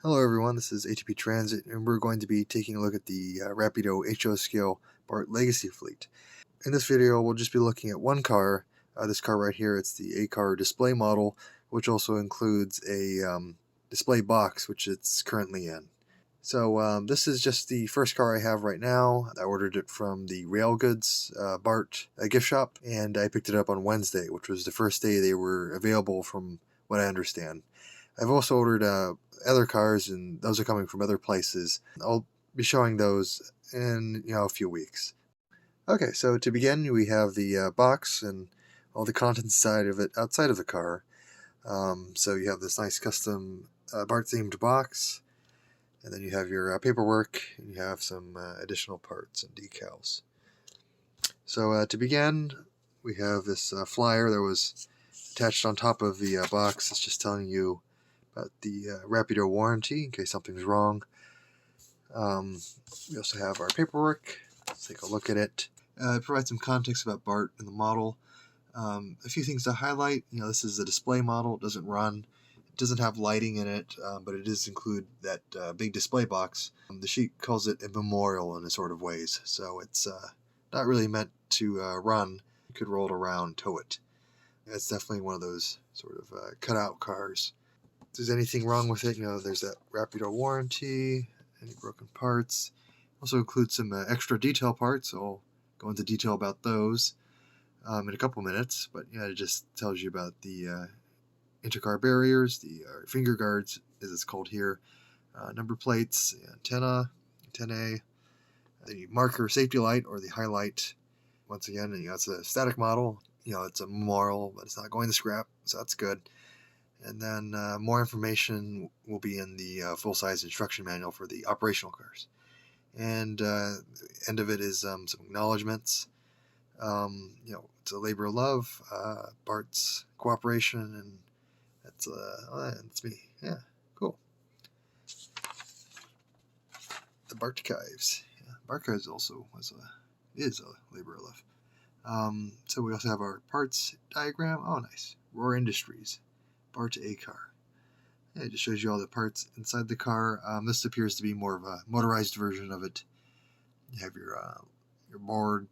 Hello everyone, this is ATP Transit, and we're going to be taking a look at the Rapido HO scale BART legacy fleet. In this video, we'll just be looking at one car, this car right here. It's the Athearn display model, which also includes a display box, which it's currently in. So this is just the first car I have right now. I ordered it from the Railgoods BART gift shop, and I picked it up on Wednesday, which was the first day they were available from what I understand. I've also ordered other cars, and those are coming from other places. I'll be showing those in a few weeks. Okay, so to begin, we have the box and all the contents side of it outside of the car. So you have this nice custom BART-themed box, and then you have your paperwork, and you have some additional parts and decals. So to begin, we have this flyer that was attached on top of the box. It's just telling you about the Rapido warranty in case something's wrong. We also have our paperwork. Let's take a look at it. It provides some context about BART and the model. A few things to highlight. This is a display model. It doesn't run. It doesn't have lighting in it, but it does include that big display box. The sheet calls it a memorial in a sort of ways, so it's not really meant to run. You could roll it around, tow it. It's definitely one of those sort of cutout cars. If there's anything wrong with it, there's that Rapido warranty, any broken parts. Also includes some extra detail parts, so I'll go into detail about those in a couple minutes. But it just tells you about the intercar barriers, the finger guards, as it's called here, number plates, antennae, the marker safety light or the highlight. Once again, it's a static model. It's a memorial, but it's not going to scrap, so that's good. And then more information will be in the full-size instruction manual for the operational cars. And the end of it is some acknowledgments. It's a labor of love, BART's cooperation, and that's me. Yeah, cool. The BART archives. Yeah, BART archives also is a labor of love. So we also have our parts diagram. Oh, nice. Roar Industries. BART A car. It just shows you all the parts inside the car. This appears to be more of a motorized version of it. You have your board,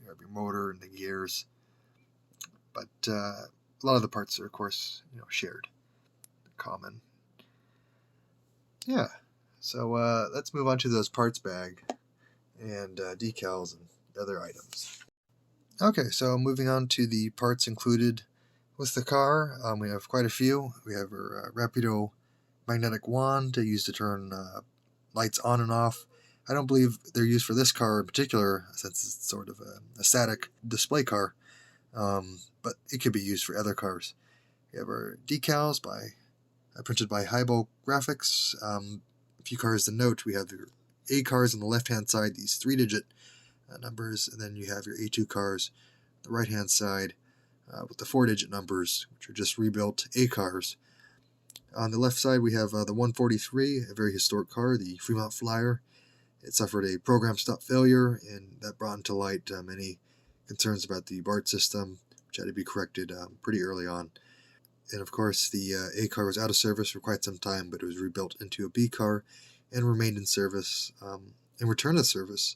you have your motor and the gears, but a lot of the parts are, of course, shared, common. Yeah. So let's move on to those parts bag and decals and other items. Okay, so moving on to the parts included with the car, we have quite a few. We have our Rapido magnetic wand to use to turn lights on and off. I don't believe they're used for this car in particular, since it's sort of a static display car, but it could be used for other cars. We have our decals printed by Hybo Graphics. A few cars to note: we have your A cars on the left-hand side, these 3-digit numbers, and then you have your A2 cars on the right-hand side with the 4-digit numbers, which are just rebuilt A cars. On the left side, we have the 143, a very historic car, the Fremont Flyer. It suffered a program stop failure, and that brought into light many concerns about the BART system, which had to be corrected pretty early on. And of course, the A car was out of service for quite some time, but it was rebuilt into a B car and remained in service and returned to service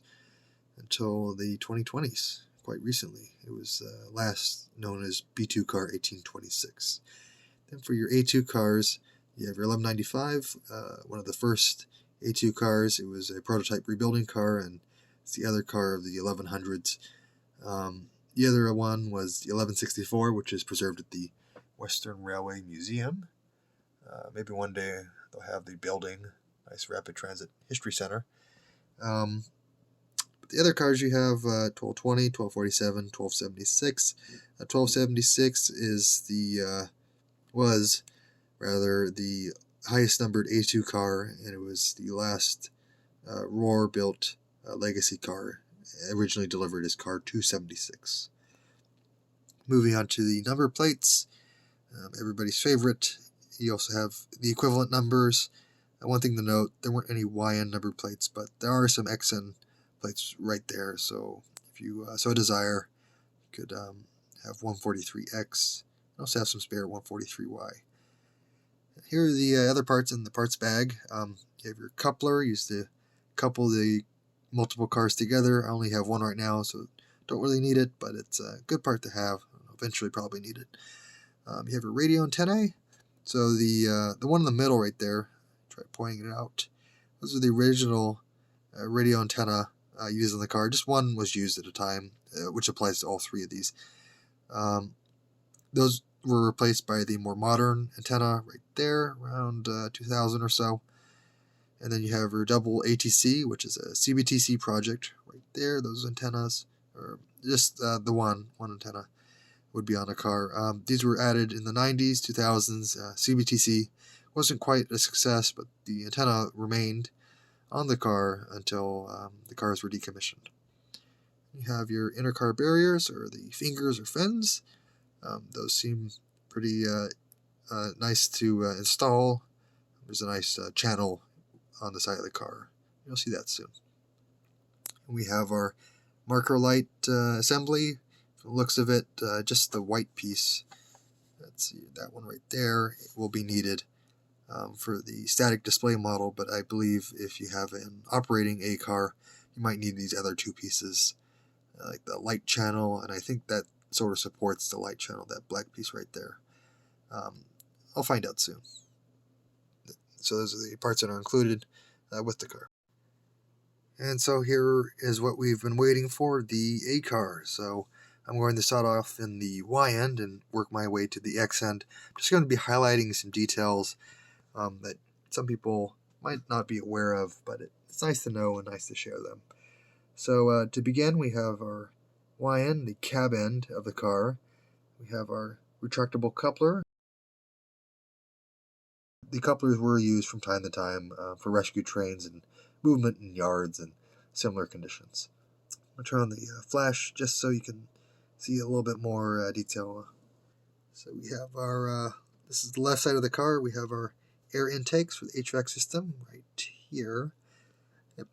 until the 2020s. Quite recently. It was last known as B2 car 1826. Then for your A2 cars, you have your 1195, one of the first A2 cars. It was a prototype rebuilding car, and it's the other car of the 1100s. The other one was the 1164, which is preserved at the Western Railway Museum. Maybe one day they'll have the building, nice rapid transit history center. The other cars you have 1220, 1247, 1276. 1276 is was the highest numbered A2 car, and it was the last Roar built legacy car, originally delivered as car 276. Moving on to the number plates, everybody's favorite. You also have the equivalent numbers. One thing to note: there weren't any YN number plates, but there are some XN plates right there, so if you so desire, you could have 143X. Also have some spare 143Y. Here are the other parts in the parts bag. You have your coupler, used to couple the multiple cars together. I only have one right now, so don't really need it, but it's a good part to have. I'll eventually probably need it. You have your radio antennae. So the one in the middle right there, try pointing it out. Those are the original radio antenna used in the car. Just one was used at a time, which applies to all three of these. Those were replaced by the more modern antenna right there, around 2000 or so. And then you have your double ATC, which is a CBTC project right there. Those antennas, or just the one antenna would be on a car. These were added in the 90s, 2000s. CBTC wasn't quite a success, but the antenna remained on the car until the cars were decommissioned. You have your inter-car barriers, or the fingers or fins. Those seem pretty nice to install. There's a nice channel on the side of the car. You'll see that soon. We have our marker light assembly. From the looks of it, just the white piece. Let's see, that one right there will be needed for the static display model, but I believe if you have an operating A car, you might need these other two pieces, like the light channel, and I think that sort of supports the light channel, that black piece right there. I'll find out soon. So those are the parts that are included with the car. And so here is what we've been waiting for, the A car. So I'm going to start off in the Y end and work my way to the X end. I'm just going to be highlighting some details that some people might not be aware of, but it's nice to know and nice to share them. So to begin, we have our Y end, the cab end of the car. We have our retractable coupler. The couplers were used from time to time for rescue trains and movement in yards and similar conditions. I'll turn on the flash just so you can see a little bit more detail. So we have our, this is the left side of the car, we have our air intakes for the HVAC system right here. Yep.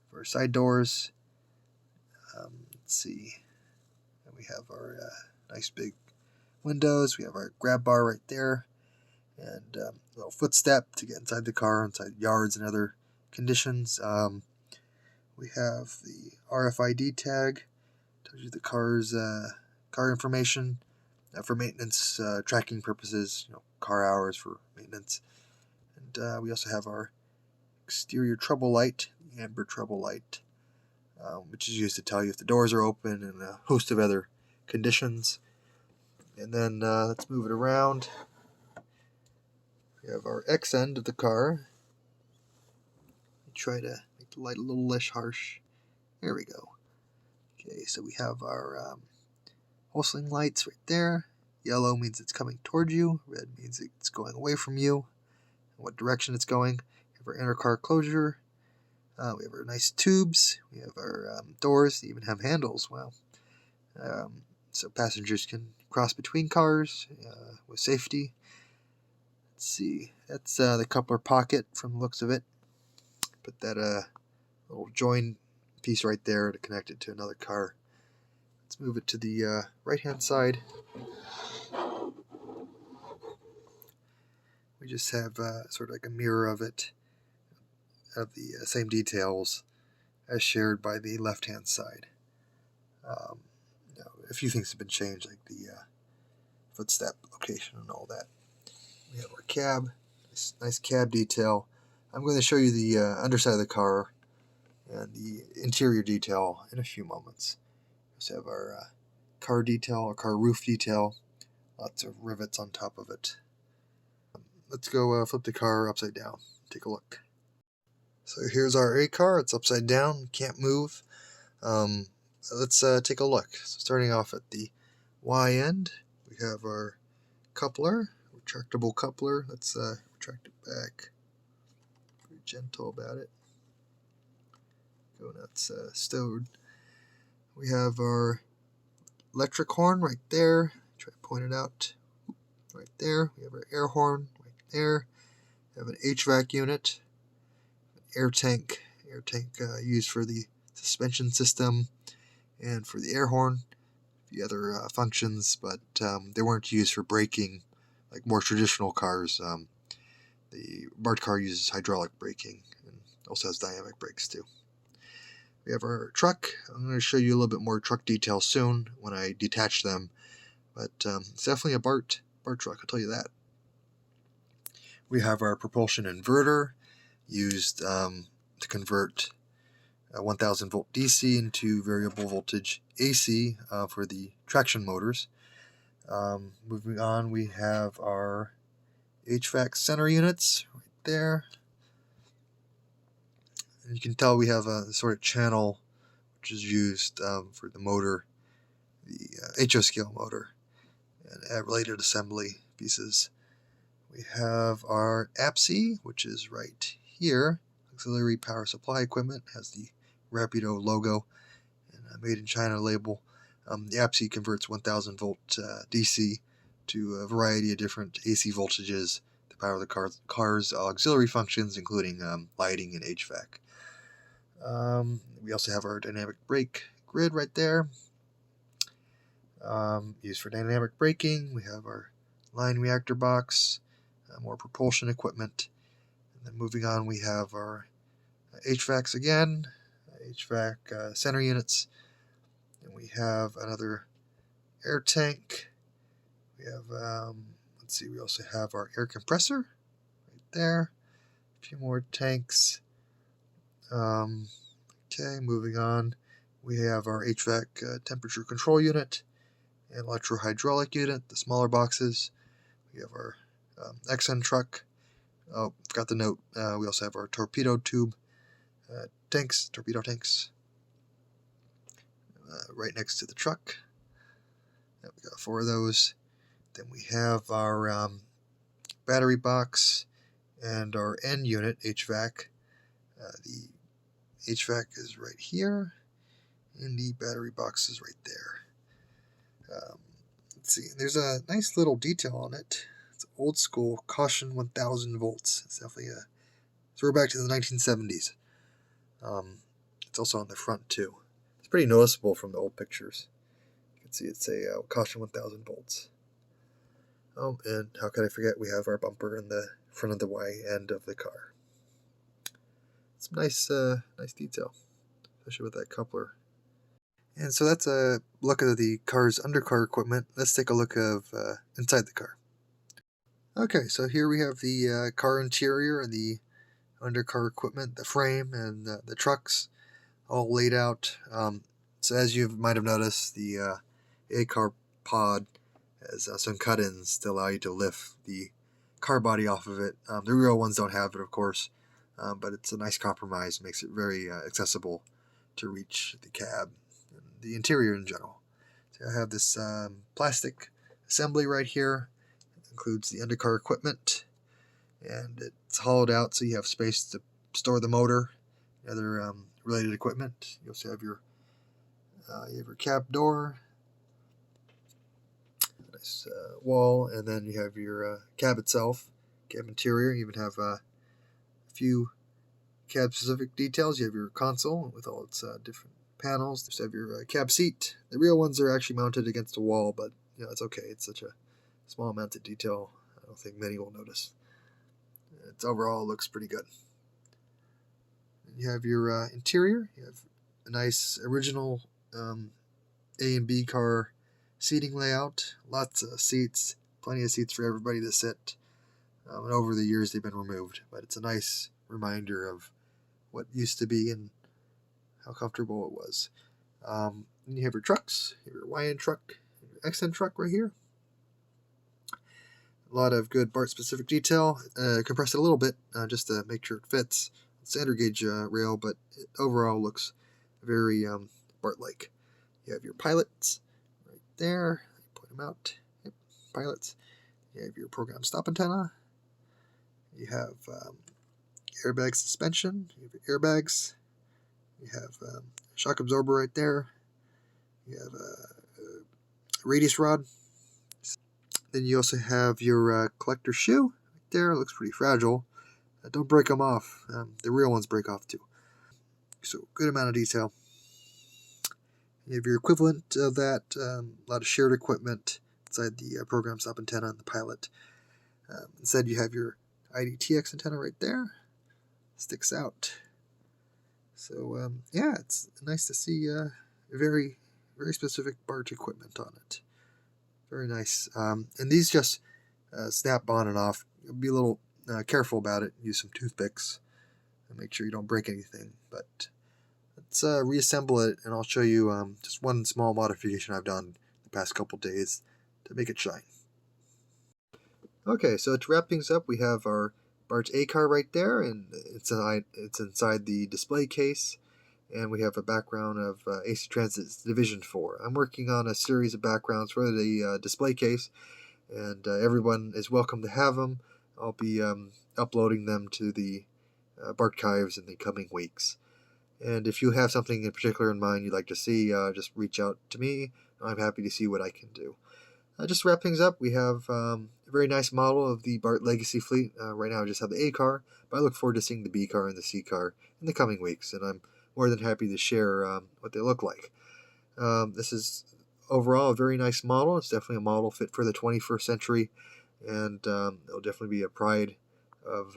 For our side doors, let's see, and we have our nice big windows, we have our grab bar right there, and a little footstep to get inside the car, inside yards and other conditions. We have the RFID tag, tells you the car's car information for maintenance tracking purposes, car hours for maintenance. And we also have our exterior trouble light, the amber trouble light, which is used to tell you if the doors are open and a host of other conditions. And then let's move it around. We have our X end of the car. Try to make the light a little less harsh. There we go. Okay, so we have our hustling lights right there. Yellow means it's coming toward you. Red means it's going away from you. And what direction it's going. We have our inner car closure. We have our nice tubes. We have our doors. They even have handles. Wow. So passengers can cross between cars with safety. Let's see. That's the coupler pocket from the looks of it. Put that little join piece right there to connect it to another car. Let's move it to the right hand side. We just have sort of like a mirror of it, of the same details as shared by the left hand side. A few things have been changed, like the footstep location and all that. We have our cab, nice cab detail. I'm going to show you the underside of the car and the interior detail in a few moments. We also have our car detail, or car roof detail. Lots of rivets on top of it. Let's go flip the car upside down. Take a look. So here's our A car. It's upside down. Can't move. Let's take a look. So starting off at the Y end, we have our coupler, retractable coupler. Let's retract it back. Pretty gentle about it. Go nuts, stowed. We have our electric horn right there. Try to point it out. Right there. We have our air horn right there. We have an HVAC unit, an air tank used for the suspension system and for the air horn, the other functions, but they weren't used for braking like more traditional cars. The BART car uses hydraulic braking and also has dynamic brakes too. We have our truck. I'm going to show you a little bit more truck detail soon when I detach them, but it's definitely a BART truck, I'll tell you that. We have our propulsion inverter used to convert 1000 volt DC into variable voltage AC for the traction motors. Moving on, we have our HVAC center units right there. And you can tell we have a sort of channel which is used for the motor, the HO scale motor, and related assembly pieces. We have our APSI, which is right here. Auxiliary Power Supply Equipment, has the Rapido logo and a Made in China label. The APSI converts 1000 volt DC to a variety of different AC voltages to power the car's auxiliary functions, including lighting and HVAC. We also have our dynamic brake grid right there. Used for dynamic braking. We have our line reactor box, more propulsion equipment. And then moving on, we have our HVACs again, HVAC center units. And we have another air tank. We have, let's see, we also have our air compressor right there. A few more tanks. Okay, moving on. We have our HVAC temperature control unit and electro-hydraulic unit, the smaller boxes. We have our XN truck. Oh, forgot to note, we also have our torpedo tube torpedo tanks, right next to the truck. We got 4 of those. Then we have our battery box and our N unit HVAC. The HVAC is right here, and the battery box is right there. Let's see, there's a nice little detail on it. It's old school, caution 1000 volts. It's definitely so we're back to the 1970s. It's also on the front too. It's pretty noticeable from the old pictures. You can see it's a caution 1000 volts. Oh, and how could I forget, we have our bumper in the front of the Y end of the car. It's nice detail, especially with that coupler. And so that's a look at the car's undercar equipment. Let's take a look of inside the car. Okay, so here we have the car interior and the undercar equipment, the frame and the trucks all laid out. So as you might have noticed, the A-car pod has some cut-ins to allow you to lift the car body off of it. The real ones don't have it, of course, but it's a nice compromise. Makes it very accessible to reach the cab and the interior in general. So I have this plastic assembly right here. It includes the undercar equipment, and it's hollowed out so you have space to store the motor, other related equipment. You also have your cab door, nice wall, and then you have your cab itself, cab interior. You even have a few cab-specific details. You have your console with all its different panels. You have your cab seat. The real ones are actually mounted against a wall, but it's okay. It's such a small mounted detail. I don't think many will notice. It overall looks pretty good. You have your interior. You have a nice original A and B car seating layout. Lots of seats, plenty of seats for everybody to sit. And over the years they've been removed, but it's a nice reminder of what used to be and how comfortable it was. And you have your trucks, your YN truck, your XN truck right here. A lot of good BART-specific detail. Compressed it a little bit just to make sure it fits. Standard gauge rail, but it overall looks very BART-like. You have your pilots right there. Point them out. Yep, pilots. You have your program stop antenna. You have airbag suspension. You have your airbags. You have shock absorber right there. You have a radius rod. Then you also have your collector shoe right there. It looks pretty fragile. Don't break them off. The real ones break off too. So good amount of detail. You have your equivalent of that. A lot of shared equipment inside the program stop antenna and the pilot. Instead, you have your IDTX antenna right there. Sticks out. So yeah, it's nice to see very specific BART equipment on it. Very nice. And these just snap on and off. Be a little careful about it. Use some toothpicks and make sure you don't break anything. But let's reassemble it, and I'll show you just one small modification I've done the past couple days to make it shine. Okay, so to wrap things up, we have our BART A car right there, and it's inside the display case, and we have a background of AC Transit's Division 4. I'm working on a series of backgrounds for the display case, and everyone is welcome to have them. I'll be uploading them to the BARTchives in the coming weeks. And if you have something in particular in mind you'd like to see, just reach out to me. I'm happy to see what I can do. Just to wrap things up, we have a very nice model of the BART legacy fleet. Right now I just have the A car, but I look forward to seeing the B car and the C car in the coming weeks, and I'm more than happy to share what they look like. This is overall a very nice model. It's definitely a model fit for the 21st century, and it'll definitely be a pride of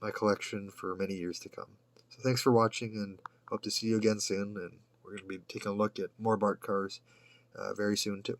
my collection for many years to come. So thanks for watching, and hope to see you again soon, and we're going to be taking a look at more BART cars very soon too.